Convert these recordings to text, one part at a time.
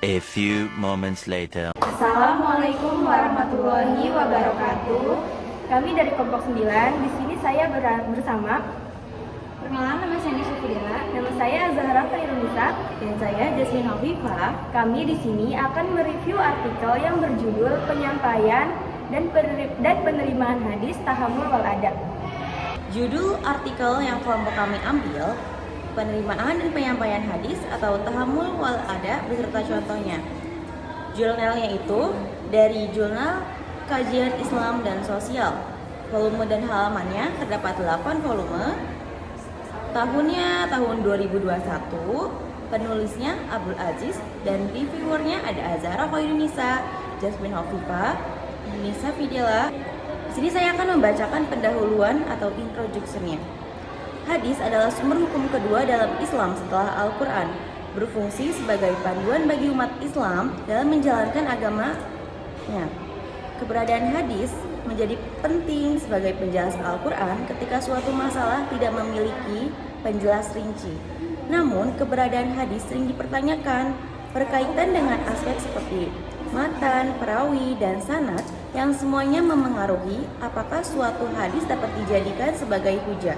A few moments later. Assalamualaikum warahmatullahi wabarakatuh. Kami dari kelompok 9. Di sini saya bersama. Perkenalan, nama saya Nisha Fidela. Nama saya Zahra Khairunisa. Dan saya Jasmine Hovifah. Kami di sini akan mereview artikel yang berjudul Penyampaian dan Penerimaan Hadis Tahammul wal Adab. Judul artikel yang kelompok kami ambil, Penerimaan dan Penyampaian Hadis atau Tahammul wal Adab beserta contohnya. Jurnalnya itu dari Jurnal Kajian Islam dan Sosial. Volume dan halamannya terdapat 8 volume. Tahunnya tahun 2021. Penulisnya Abdul Aziz dan reviewernya ada Zahra Khairunisa, Jasmine Hovifah, Nisha Fidela. Di sini saya akan membacakan pendahuluan atau introduction-nya. Hadis adalah sumber hukum kedua dalam Islam setelah Al-Quran, berfungsi sebagai panduan bagi umat Islam dalam menjalankan agamanya. Keberadaan hadis menjadi penting sebagai penjelas Al-Quran ketika suatu masalah tidak memiliki penjelas rinci. Namun, keberadaan hadis sering dipertanyakan berkaitan dengan aspek seperti matan, perawi, dan sanad yang semuanya memengaruhi apakah suatu hadis dapat dijadikan sebagai hujah.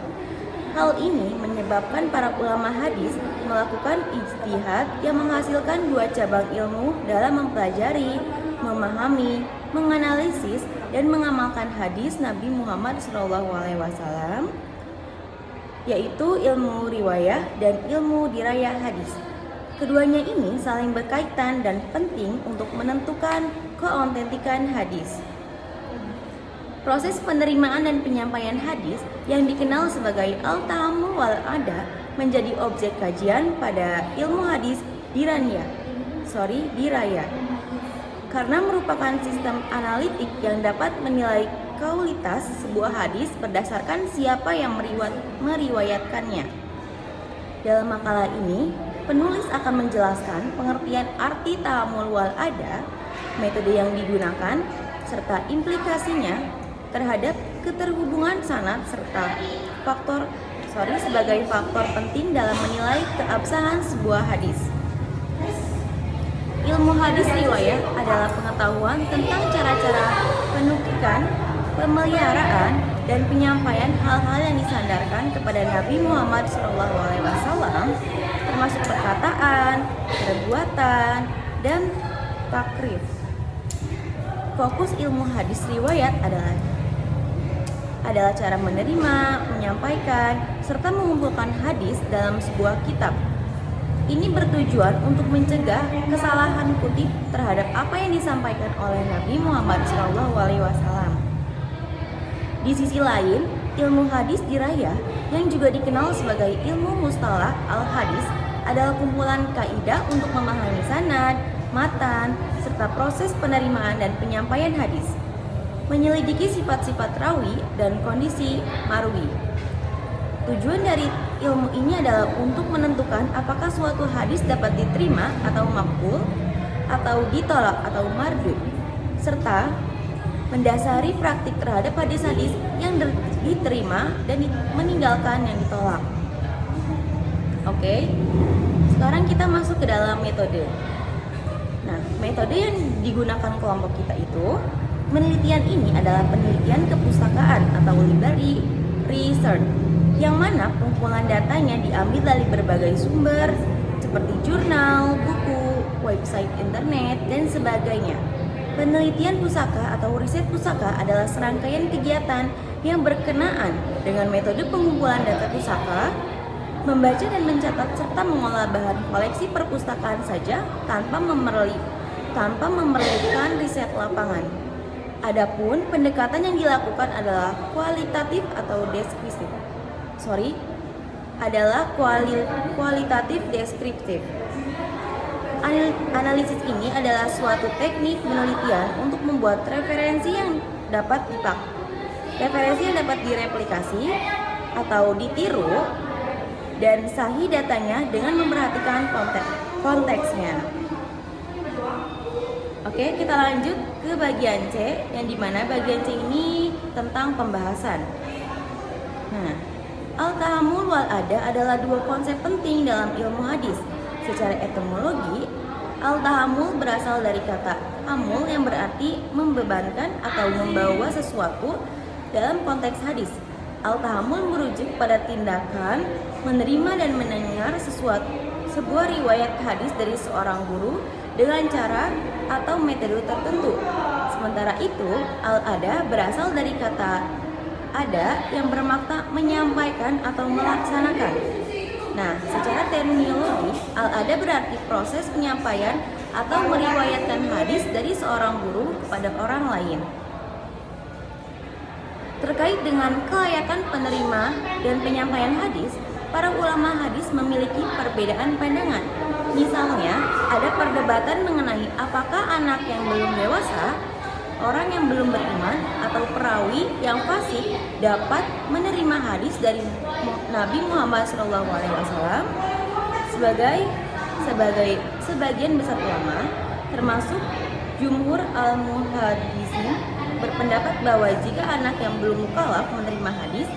Hal ini menyebabkan para ulama hadis melakukan ijtihad yang menghasilkan dua cabang ilmu dalam mempelajari, memahami, menganalisis, dan mengamalkan hadis Nabi Muhammad SAW, yaitu ilmu riwayah dan ilmu dirayah hadis. Keduanya ini saling berkaitan dan penting untuk menentukan keautentikan hadis. Proses penerimaan dan penyampaian hadis yang dikenal sebagai al-tahammul wal adab menjadi objek kajian pada ilmu hadis diraya, karena merupakan sistem analitik yang dapat menilai kualitas sebuah hadis berdasarkan siapa yang meriwayatkannya. Dalam makalah ini, penulis akan menjelaskan pengertian arti tahammul wal adab, metode yang digunakan, serta implikasinya terhadap keterhubungan sanad serta sebagai faktor penting dalam menilai keabsahan sebuah hadis. Ilmu hadis riwayat adalah pengetahuan tentang cara-cara penukikan, pemeliharaan, dan penyampaian hal-hal yang disandarkan kepada Nabi Muhammad SAW, termasuk perkataan, perbuatan, dan takrif. Fokus ilmu hadis riwayat adalah cara menerima, menyampaikan, serta mengumpulkan hadis dalam sebuah kitab. Ini bertujuan untuk mencegah kesalahan kutip terhadap apa yang disampaikan oleh Nabi Muhammad SAW. Di sisi lain, ilmu hadis dirayah yang juga dikenal sebagai ilmu mustalah al-hadis adalah kumpulan kaidah untuk memahami sanad, matan, serta proses penerimaan dan penyampaian hadis. Menyelidiki sifat-sifat rawi dan kondisi marwi. Tujuan dari ilmu ini adalah untuk menentukan apakah suatu hadis dapat diterima atau makbul, atau ditolak atau mardud, serta mendasari praktik terhadap hadis-hadis yang diterima dan meninggalkan yang ditolak. Oke, sekarang kita masuk ke dalam metode. Nah, metode yang digunakan kelompok kita itu, penelitian ini adalah penelitian kepustakaan atau library research, yang mana pengumpulan datanya diambil dari berbagai sumber seperti jurnal, buku, website internet, dan sebagainya. Penelitian pusaka atau riset pusaka adalah serangkaian kegiatan yang berkenaan dengan metode pengumpulan data pusaka, membaca dan mencatat serta mengolah bahan koleksi perpustakaan saja tanpa memerlukan riset lapangan. Adapun pendekatan yang dilakukan adalah kualitatif atau deskriptif. Kualitatif deskriptif. Analisis ini adalah suatu teknik penelitian untuk membuat referensi yang dapat direplikasi atau ditiru dan sahih datanya dengan memperhatikan konteksnya. Oke, kita lanjut ke bagian C, yang dimana bagian C ini tentang pembahasan. Nah, al-tahammul wal adab adalah dua konsep penting dalam ilmu hadis. Secara etimologi, Al-tahammul berasal dari kata hamul yang berarti membebankan atau membawa sesuatu dalam konteks hadis. Al-tahammul merujuk pada tindakan menerima dan mendengar sebuah riwayat hadis dari seorang guru dengan cara atau metode tertentu. Sementara itu, al-ada berasal dari kata ada yang bermakna menyampaikan atau melaksanakan. Nah, secara terminologi, al-ada berarti proses penyampaian atau meriwayatkan hadis dari seorang guru kepada orang lain. Terkait dengan kelayakan penerima dan penyampaian hadis, para ulama hadis memiliki perbedaan pandangan. Misalnya, ada perdebatan mengenai apakah anak yang belum dewasa, orang yang belum beriman, atau perawi yang fasik dapat menerima hadis dari Nabi Muhammad SAW. Sebagian besar ulama, termasuk jumhur al-muhaddisin, berpendapat bahwa jika anak yang belum mukallaf menerima hadis,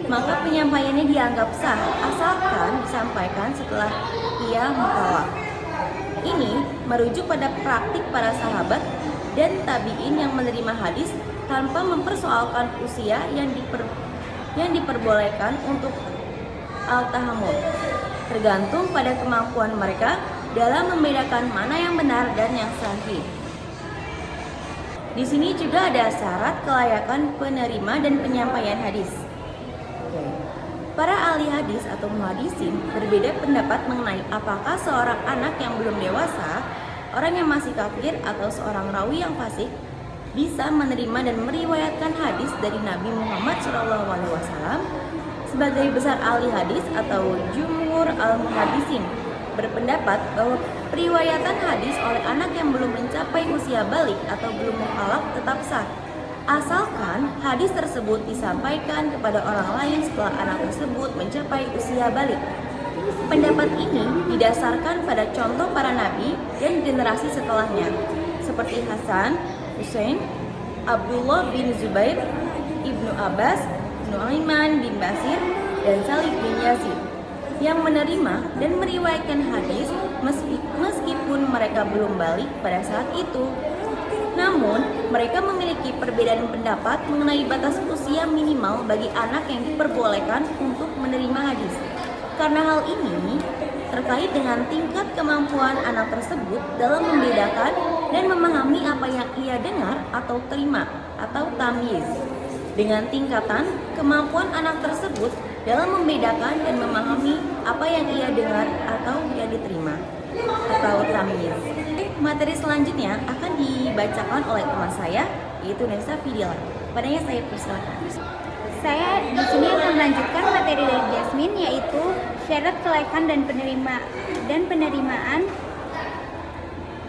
maka penyampaiannya dianggap sah asalkan disampaikan setelah ia mukallaf. Ini merujuk pada praktik para sahabat dan tabi'in yang menerima hadis tanpa mempersoalkan usia yang diperbolehkan untuk al-tahammul, tergantung pada kemampuan mereka dalam membedakan mana yang benar dan yang sahih. Di sini juga ada syarat kelayakan penerima dan penyampaian hadis. Para ahli hadis atau muhaddisin berbeda pendapat mengenai apakah seorang anak yang belum dewasa, orang yang masih kafir, atau seorang rawi yang fasik bisa menerima dan meriwayatkan hadis dari Nabi Muhammad SAW. Sebagai besar ahli hadis atau jumhur al-muhaddisin berpendapat bahwa periwayatan hadis oleh anak yang belum mencapai usia balik atau belum mukallaf tetap sah, asalkan hadis tersebut disampaikan kepada orang lain setelah anak tersebut mencapai usia balik. Pendapat ini didasarkan pada contoh para nabi dan generasi setelahnya, seperti Hasan, Husain, Abdullah bin Zubair, Ibnu Abbas, Nu'aiman bin Basir, dan Salih bin Yazid, yang menerima dan meriwayatkan hadis meskipun mereka belum balik pada saat itu. Namun, mereka memiliki perbedaan pendapat mengenai batas usia minimal bagi anak yang diperbolehkan untuk menerima hadis. Karena hal ini terkait dengan tingkat kemampuan anak tersebut dalam membedakan dan memahami apa yang ia dengar atau terima atau tamyiz, dengan tingkatan kemampuan anak tersebut dalam membedakan dan memahami apa yang ia dengar atau yang diterima atau tamyiz. Materi selanjutnya akan dibacakan oleh teman saya, yaitu Nesa Fidila. Padanya saya persilakan. Saya di sini akan melanjutkan materi dari Jasmine, yaitu syarat kelayakan dan penerimaan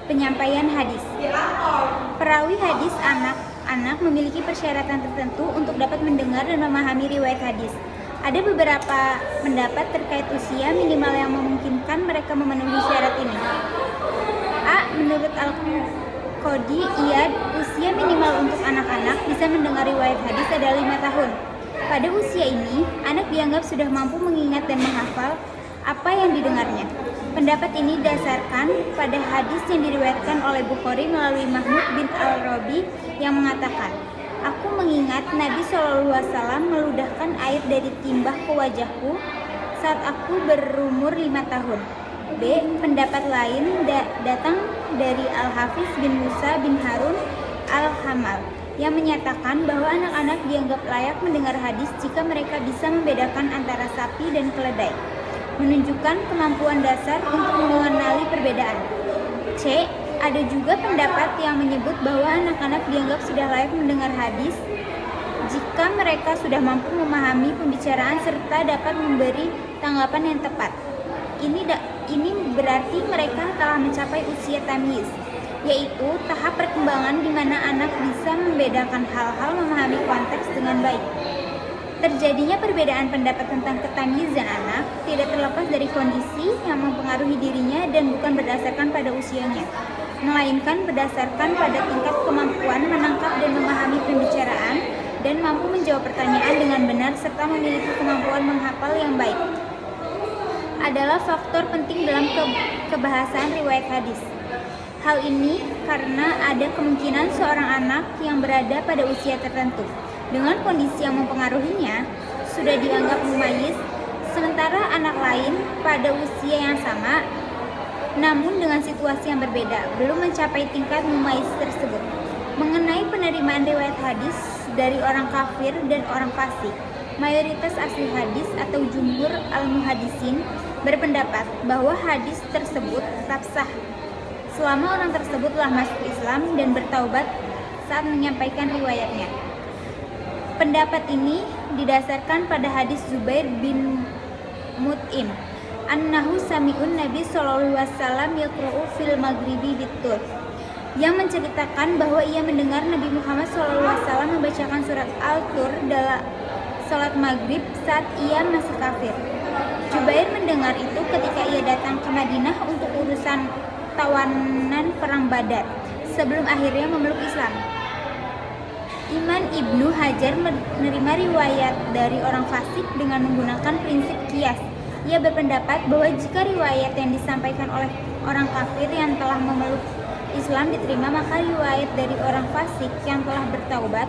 penyampaian hadis. Perawi hadis anak-anak memiliki persyaratan tertentu untuk dapat mendengar dan memahami riwayat hadis. Ada beberapa pendapat terkait usia minimal yang memungkinkan mereka memenuhi syarat ini. Menurut Al-Qadi Iyad, usia minimal untuk anak-anak bisa mendengar riwayat hadis adalah 5 tahun. Pada usia ini, anak dianggap sudah mampu mengingat dan menghafal apa yang didengarnya. Pendapat ini didasarkan pada hadis yang diriwayatkan oleh Bukhari melalui Mahmud bin Al-Rabi yang mengatakan, "Aku mengingat Nabi SAW meludahkan air dari timbah ke wajahku saat aku berumur 5 tahun. B. Pendapat lain datang dari Al-Hafiz bin Musa bin Harun Al-Hamal yang menyatakan bahwa anak-anak dianggap layak mendengar hadis jika mereka bisa membedakan antara sapi dan keledai, menunjukkan kemampuan dasar untuk mengenali perbedaan. C. Ada juga pendapat yang menyebut bahwa anak-anak dianggap sudah layak mendengar hadis jika mereka sudah mampu memahami pembicaraan serta dapat memberi tanggapan yang tepat. Ini berarti mereka telah mencapai usia tamyiz, yaitu tahap perkembangan di mana anak bisa membedakan hal-hal, memahami konteks dengan baik. Terjadinya perbedaan pendapat tentang ketamyizan anak tidak terlepas dari kondisi yang mempengaruhi dirinya dan bukan berdasarkan pada usianya, melainkan berdasarkan pada tingkat kemampuan menangkap dan memahami pembicaraan dan mampu menjawab pertanyaan dengan benar serta memiliki kemampuan menghafal yang baik. Adalah faktor penting dalam kebahasaan riwayat hadis. Hal ini karena ada kemungkinan seorang anak yang berada pada usia tertentu dengan kondisi yang mempengaruhinya sudah dianggap mumayyiz, sementara anak lain pada usia yang sama namun dengan situasi yang berbeda belum mencapai tingkat mumayyiz tersebut. Mengenai penerimaan riwayat hadis dari orang kafir dan orang fasik, mayoritas ahli hadis atau jumhur al-muhadisin berpendapat bahwa hadis tersebut tetap sah selama orang tersebut telah masuk Islam dan bertaubat saat menyampaikan riwayatnya. Pendapat ini didasarkan pada hadis Zubair bin Mut'im annahu sami'un Nabi sallallahu alaihi wasallam yaqra'u fil maghribi bitur, yang menceritakan bahwa ia mendengar Nabi Muhammad sallallahu alaihi wasallam membacakan surat Al-Tur dalam salat maghrib saat ia masih kafir. Jubair mendengar itu ketika ia datang ke Madinah untuk urusan tawanan perang Badar sebelum akhirnya memeluk Islam. Iman Ibnu Hajar menerima riwayat dari orang fasik dengan menggunakan prinsip qiyas. Ia berpendapat bahwa jika riwayat yang disampaikan oleh orang kafir yang telah memeluk Islam diterima, maka riwayat dari orang fasik yang telah bertaubat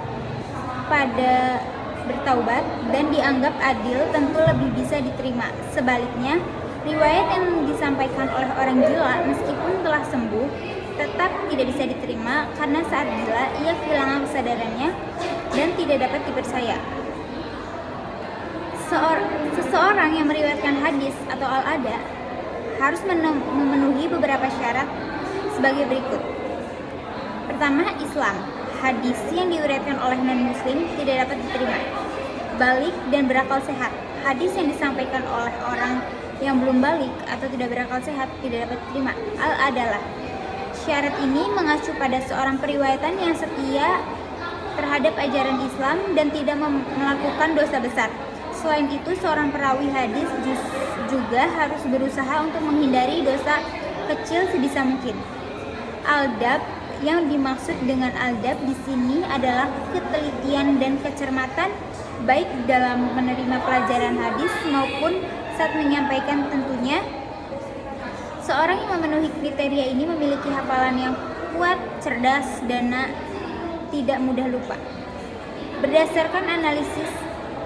dan dianggap adil tentu lebih bisa diterima. Sebaliknya, riwayat yang disampaikan oleh orang gila meskipun telah sembuh tetap tidak bisa diterima karena saat gila ia kehilangan kesadarannya dan tidak dapat dipercaya. Seseorang yang meriwayatkan hadis atau al-ada harus memenuhi beberapa syarat sebagai berikut. Pertama, Islam. Hadis yang diriwayatkan oleh non-muslim tidak dapat diterima. Balik dan berakal sehat. Hadis yang disampaikan oleh orang yang belum balik atau tidak berakal sehat tidak dapat diterima. Al-adalah. Syarat ini mengacu pada seorang periwayatan yang setia terhadap ajaran Islam dan tidak melakukan dosa besar. Selain itu, seorang perawi hadis juga harus berusaha untuk menghindari dosa kecil sebisa mungkin. Aldab, yang dimaksud dengan aldab di sini adalah ketelitian dan kecermatan baik dalam menerima pelajaran hadis maupun saat menyampaikan. Tentunya seorang yang memenuhi kriteria ini memiliki hafalan yang kuat, cerdas, dan tidak mudah lupa. Berdasarkan analisis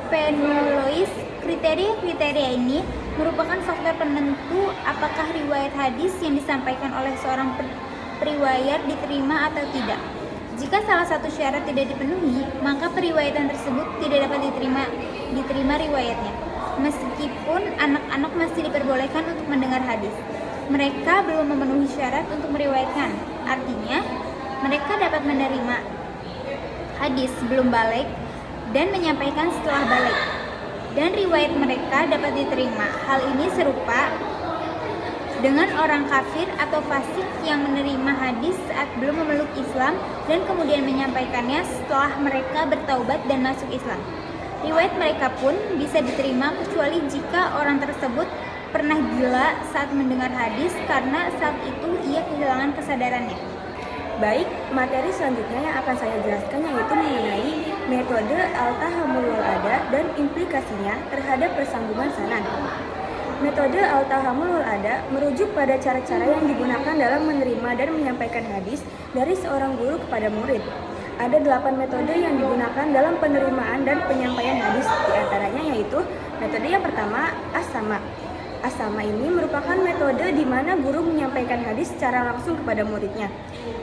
penolois, kriteria-kriteria ini merupakan faktor penentu apakah riwayat hadis yang disampaikan oleh seorang periwayat diterima atau tidak. Jika salah satu syarat tidak dipenuhi, maka periwayatan tersebut tidak dapat diterima riwayatnya. Meskipun anak-anak masih diperbolehkan untuk mendengar hadis, mereka belum memenuhi syarat untuk meriwayatkan. Artinya, mereka dapat menerima hadis sebelum balik dan menyampaikan setelah balik, dan riwayat mereka dapat diterima. Hal ini serupa dengan orang kafir atau fasik yang menerima hadis saat belum memeluk Islam dan kemudian menyampaikannya setelah mereka bertaubat dan masuk Islam. Riwayat mereka pun bisa diterima kecuali jika orang tersebut pernah gila saat mendengar hadis karena saat itu ia kehilangan kesadarannya. Baik, materi selanjutnya yang akan saya jelaskan yaitu mengenai metode al-tahammul wal-ada dan implikasinya terhadap persambungan sanad. Metode al-tahammul wal-ada merujuk pada cara-cara yang digunakan dalam menerima dan menyampaikan hadis dari seorang guru kepada murid. Ada 8 metode yang digunakan dalam penerimaan dan penyampaian hadis, di antaranya yaitu metode yang pertama, as-sama. As-sama ini merupakan metode di mana guru menyampaikan hadis secara langsung kepada muridnya.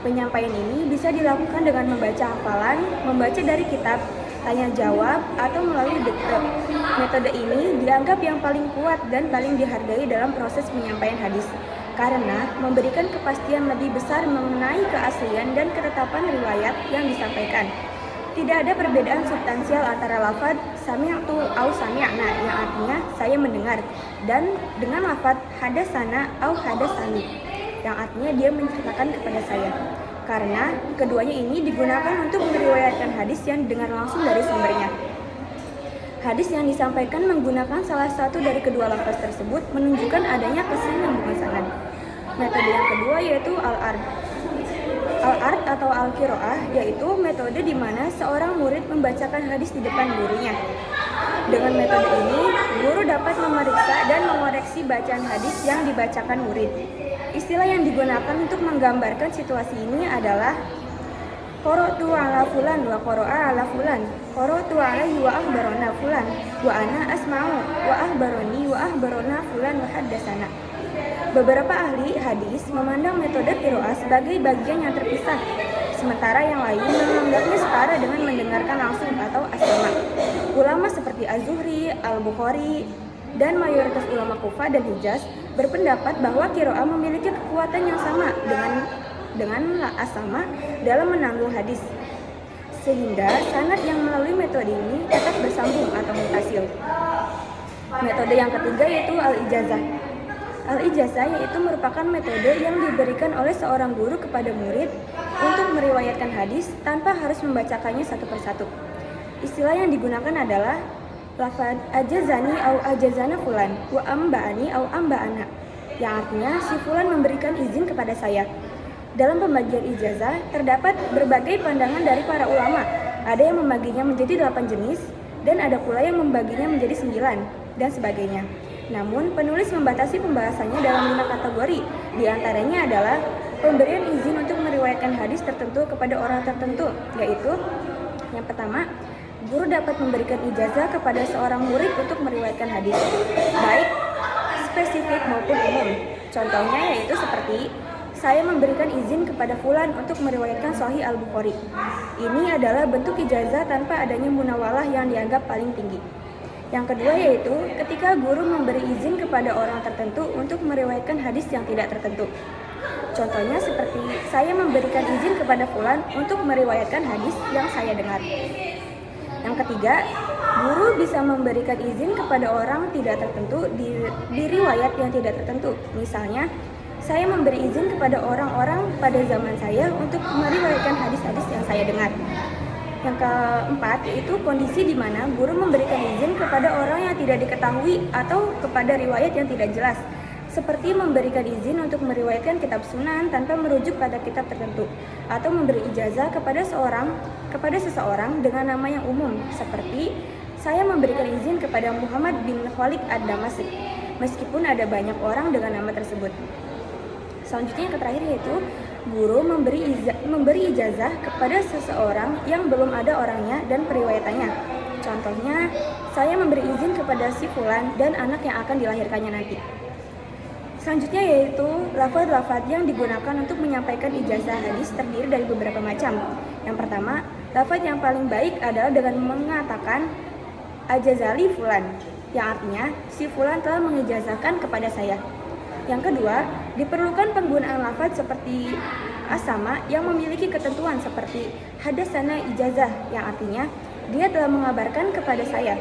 Penyampaian ini bisa dilakukan dengan membaca hafalan, membaca dari kitab, tanya jawab, atau melalui dikte. Metode ini dianggap yang paling kuat dan paling dihargai dalam proses penyampaian hadis, karena memberikan kepastian lebih besar mengenai keaslian dan ketetapan riwayat yang disampaikan. Tidak ada perbedaan substansial antara lafaz sami'tu au sami'na yang artinya saya mendengar, dan dengan lafaz hadasana au hadasani yang artinya dia menceritakan kepada saya, karena keduanya ini digunakan untuk meriwayatkan hadis yang didengar langsung dari sumbernya. Hadis yang disampaikan menggunakan salah satu dari kedua lafaz tersebut menunjukkan adanya kesinambungan sanad. Metode yang kedua yaitu al-ard. Al-ard atau al-qiraah yaitu metode di mana seorang murid membacakan hadis di depan gurunya. Dengan metode ini, guru dapat memeriksa dan mengoreksi bacaan hadis yang dibacakan murid. Istilah yang digunakan untuk menggambarkan situasi ini adalah qara'tu ala fulan wa qara'a ala fulan, qara'tu alaihi wa akhbarana fulan, wa ana asma'u wa akhbarani wa akhbarana fulan wa haddatsana. Beberapa ahli hadis memandang metode qiraah sebagai bagian yang terpisah, sementara yang lain menganggapnya setara dengan mendengarkan langsung atau as-sama'. Ulama seperti Az-Zuhri, Al-Bukhari, dan mayoritas ulama Kufah dan Hijaz berpendapat bahwa qiraah memiliki kekuatan yang sama dengan as-sama dalam menanggung hadis, sehingga sanad yang melalui metode ini tetap bersambung atau mutasil. Metode yang ketiga yaitu al-ijazah. Al-ijazah yaitu merupakan metode yang diberikan oleh seorang guru kepada murid untuk meriwayatkan hadis tanpa harus membacakannya satu persatu. Istilah yang digunakan adalah lafaz ajazani au ajazana fulan wa amba'ani au amba'ana, yang artinya si fulan memberikan izin kepada saya. Dalam pembagian ijazah terdapat berbagai pandangan dari para ulama. Ada yang membaginya menjadi 8 jenis dan ada pula yang membaginya menjadi 9 dan sebagainya. Namun penulis membatasi pembahasannya dalam 5 kategori. Di antaranya adalah pemberian izin untuk meriwayatkan hadis tertentu kepada orang tertentu, yaitu yang pertama, guru dapat memberikan ijazah kepada seorang murid untuk meriwayatkan hadis, baik spesifik maupun umum. Contohnya yaitu seperti saya memberikan izin kepada fulan untuk meriwayatkan Sahih Al-Bukhari. Ini adalah bentuk ijazah tanpa adanya munawalah yang dianggap paling tinggi. Yang kedua yaitu ketika guru memberi izin kepada orang tertentu untuk meriwayatkan hadis yang tidak tertentu. Contohnya seperti saya memberikan izin kepada fulan untuk meriwayatkan hadis yang saya dengar. Yang ketiga, guru bisa memberikan izin kepada orang tidak tertentu di riwayat yang tidak tertentu. Misalnya, saya memberi izin kepada orang-orang pada zaman saya untuk meriwayatkan hadis-hadis yang saya dengar. Yang keempat, yaitu kondisi di mana guru memberikan izin kepada orang yang tidak diketahui atau kepada riwayat yang tidak jelas, seperti memberikan izin untuk meriwayatkan kitab sunan tanpa merujuk pada kitab tertentu, atau memberi ijazah kepada seseorang dengan nama yang umum, seperti saya memberikan izin kepada Muhammad bin Khalid ad-Damasik, meskipun ada banyak orang dengan nama tersebut. Selanjutnya yang terakhir yaitu guru memberi ijazah kepada seseorang yang belum ada orangnya dan periwayatannya. Contohnya, saya memberi izin kepada si fulan dan anak yang akan dilahirkannya nanti. Selanjutnya yaitu lafaz-lafaz yang digunakan untuk menyampaikan ijazah hadis terdiri dari beberapa macam. Yang pertama, lafaz yang paling baik adalah dengan mengatakan ajazali fulan, yang artinya si fulan telah mengijazahkan kepada saya. Yang kedua, diperlukan penggunaan lafaz seperti as-sama yang memiliki ketentuan seperti hadatsana ijazah, yang artinya dia telah mengabarkan kepada saya.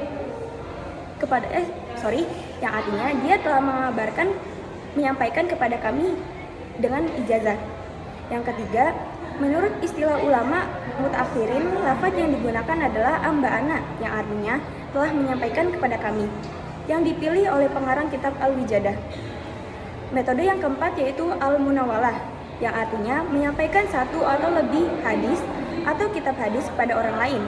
Yang artinya dia telah menyampaikan kepada kami dengan ijazah. Yang ketiga, menurut istilah ulama mutakhirin, lafaz yang digunakan adalah amba'ana, yang artinya telah menyampaikan kepada kami, yang dipilih oleh pengarang kitab Al-Wijadah. Metode yang keempat yaitu al-munawalah, yang artinya menyampaikan satu atau lebih hadis atau kitab hadis kepada orang lain.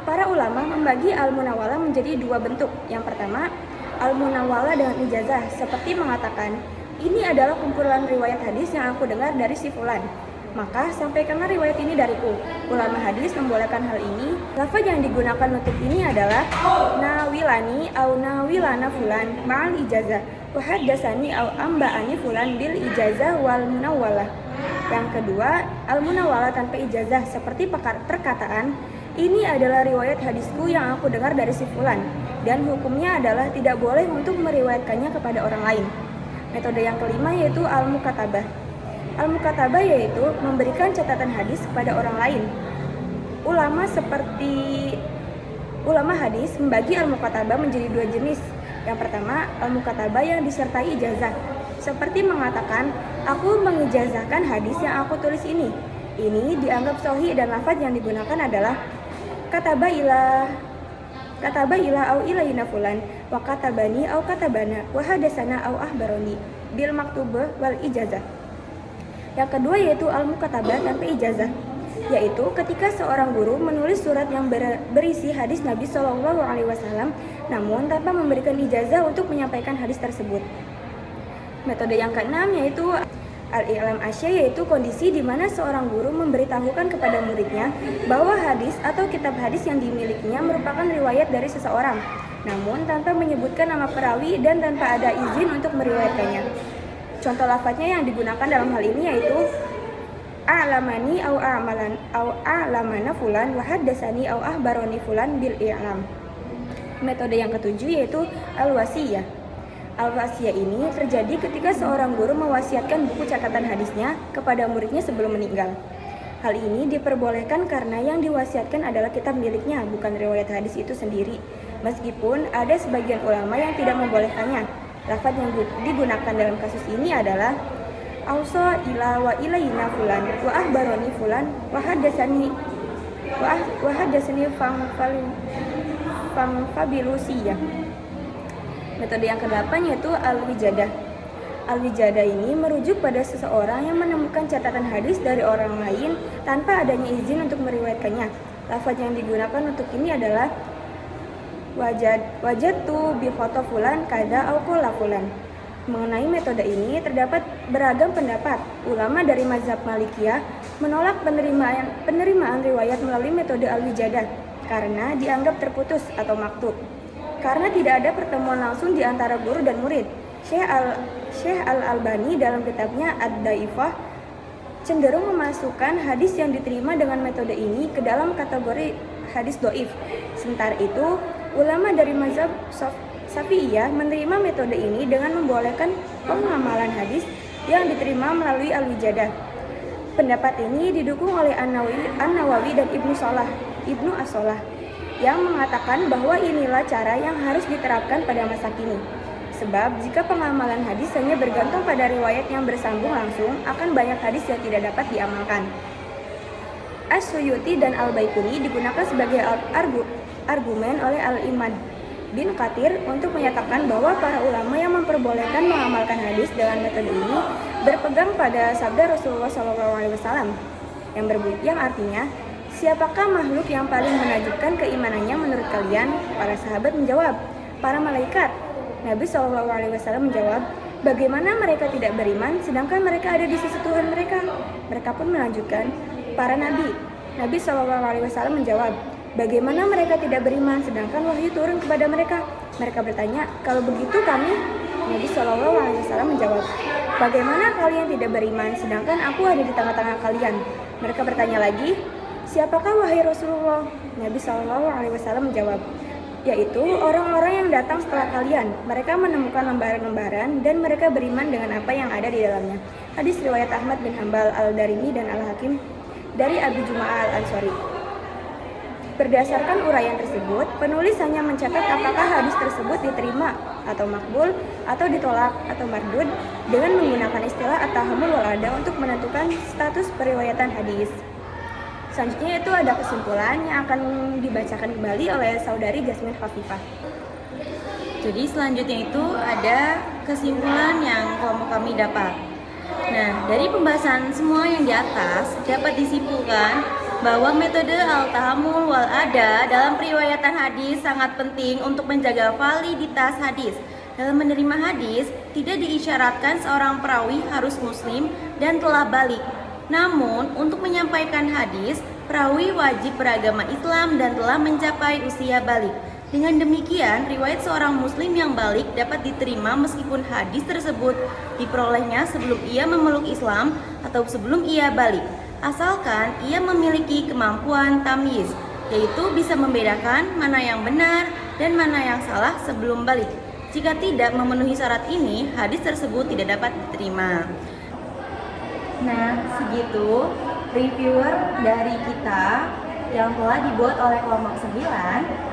Para ulama membagi al-munawalah menjadi 2 bentuk. Yang pertama, al-munawalah dengan ijazah, seperti mengatakan, ini adalah kumpulan riwayat hadis yang aku dengar dari si fulan, maka sampaikanlah riwayat ini dariku. Ulama hadis membolehkan hal ini. Lafaz yang digunakan untuk ini adalah nawilani au nawilana fulan ma'al ijazah, wa haddatsani au amba'ani fulan bil ijazah wal munawwalah. Yang kedua, al munawwalah tanpa ijazah, seperti perkataan, ini adalah riwayat hadisku yang aku dengar dari si fulan, dan hukumnya adalah tidak boleh untuk meriwayatkannya kepada orang lain. Metode yang kelima yaitu al-mukatabah. Al-mukatabah yaitu memberikan catatan hadis kepada orang lain. Ulama hadis membagi al-mukatabah menjadi 2 jenis. Yang pertama, al-mukatabah yang disertai ijazah, seperti mengatakan, aku mengijazahkan hadis yang aku tulis ini. Ini dianggap sahih dan lafaz yang digunakan adalah kataba ila au ilaina fulan wa katabani au katabana wa hadatsana au ahbaroni bil maktubah wal ijazah. Yang kedua yaitu al-mukatabah tanpa ijazah, yaitu ketika seorang guru menulis surat yang berisi hadis Nabi SAW namun tanpa memberikan ijazah untuk menyampaikan hadis tersebut. Metode yang keenam yaitu Al-i'lam asya yaitu kondisi di mana seorang guru memberitahukan kepada muridnya bahwa hadis atau kitab hadis yang dimilikinya merupakan riwayat dari seseorang, namun tanpa menyebutkan nama perawi dan tanpa ada izin untuk meriwayatkannya. Contoh lafadznya yang digunakan dalam hal ini yaitu a'lamani au a'malan au a'lamana fulan wa haddatsani au ahbaroni fulan bil i'lam. Metode yang ketujuh yaitu al-wasiyah. Al-wasiyah ini terjadi ketika seorang guru mewasiatkan buku catatan hadisnya kepada muridnya sebelum meninggal. Hal ini diperbolehkan karena yang diwasiatkan adalah kitab miliknya, bukan riwayat hadis itu sendiri. Meskipun ada sebagian ulama yang tidak membolehkannya. Lafaz yang digunakan dalam kasus ini adalah ausa ila wa ilaina fulan wa ahbaroni fulan wa haddatsani fabilusiyah. Metode yang ke-8 yaitu al-wijadah. Al-wijadah ini merujuk pada seseorang yang menemukan catatan hadis dari orang lain tanpa adanya izin untuk meriwayatkannya. Lafaz yang digunakan untuk ini adalah wajadtu bi foto fulan kada au qala fulan. Mengenai metode ini terdapat beragam pendapat. Ulama dari mazhab Malikiyah menolak penerimaan riwayat melalui metode al-wijadah karena dianggap terputus atau maktub. Karena tidak ada pertemuan langsung di antara guru dan murid. Syekh Al-Albani dalam kitabnya Ad-Daifah cenderung memasukkan hadis yang diterima dengan metode ini ke dalam kategori hadis doif. Sementara itu, ulama dari mazhab Syafi'iyah menerima metode ini dengan membolehkan pengamalan hadis yang diterima melalui al-wijadah. Pendapat ini didukung oleh An-Nawawi dan Ibnu As-Solah yang mengatakan bahwa inilah cara yang harus diterapkan pada masa kini. Sebab jika pengamalan hadis hanya bergantung pada riwayat yang bersambung langsung, akan banyak hadis yang tidak dapat diamalkan. As-Suyuti dan Al-Baikuni digunakan sebagai argumen oleh Al-Imad bin Katsir untuk menyatakan bahwa para ulama yang memperbolehkan mengamalkan hadis dengan metode ini berpegang pada sabda Rasulullah SAW yang artinya, siapakah makhluk yang paling menakjubkan keimanannya menurut kalian? Para sahabat menjawab, para malaikat. Nabi SAW menjawab, bagaimana mereka tidak beriman sedangkan mereka ada di sisi Tuhan mereka? Mereka pun melanjutkan, para nabi. Nabi SAW menjawab, bagaimana mereka tidak beriman sedangkan wahyu turun kepada mereka? Mereka bertanya, kalau begitu kami? Nabi SAW menjawab, bagaimana kalian tidak beriman sedangkan aku ada di tengah-tengah kalian? Mereka bertanya lagi, siapakah wahai Rasulullah? Nabi SAW menjawab, yaitu orang-orang yang datang setelah kalian. Mereka menemukan lembaran-lembaran dan mereka beriman dengan apa yang ada di dalamnya. Hadis riwayat Ahmad bin Hanbal, Al-Darimi dan Al-Hakim dari Abi Jum'ah Al-Ansari. Berdasarkan uraian tersebut, penulis hanya mencatat apakah hadis tersebut diterima atau makbul atau ditolak atau mardud dengan menggunakan istilah at-tahammul wal ada untuk menentukan status periwayatan hadis. Selanjutnya itu ada kesimpulan yang akan dibacakan kembali oleh saudari Jasmine Khafifah. Jadi selanjutnya itu ada kesimpulan yang kelompok kami dapat. Nah, dari pembahasan semua yang di atas dapat disimpulkan bahwa metode al-tahammul wal ada dalam periwayatan hadis sangat penting untuk menjaga validitas hadis. Dalam menerima hadis, tidak diisyaratkan seorang perawi harus muslim dan telah balik. Namun, untuk menyampaikan hadis, perawi wajib beragama Islam dan telah mencapai usia balik. Dengan demikian, riwayat seorang muslim yang balik dapat diterima meskipun hadis tersebut diperolehnya sebelum ia memeluk Islam atau sebelum ia balik. Asalkan ia memiliki kemampuan tamyiz, yaitu bisa membedakan mana yang benar dan mana yang salah sebelum balik. Jika tidak memenuhi syarat ini, hadis tersebut tidak dapat diterima. Nah, segitu reviewer dari kita yang telah dibuat oleh kelompok 9.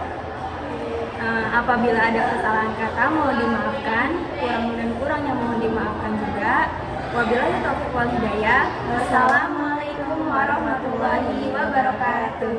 Apabila ada kesalahan kata mohon dimaafkan, kurang dan kurangnya mohon dimaafkan juga. Wabillahi taufiq wal hidayah. Wassalamualaikum warahmatullahi wabarakatuh.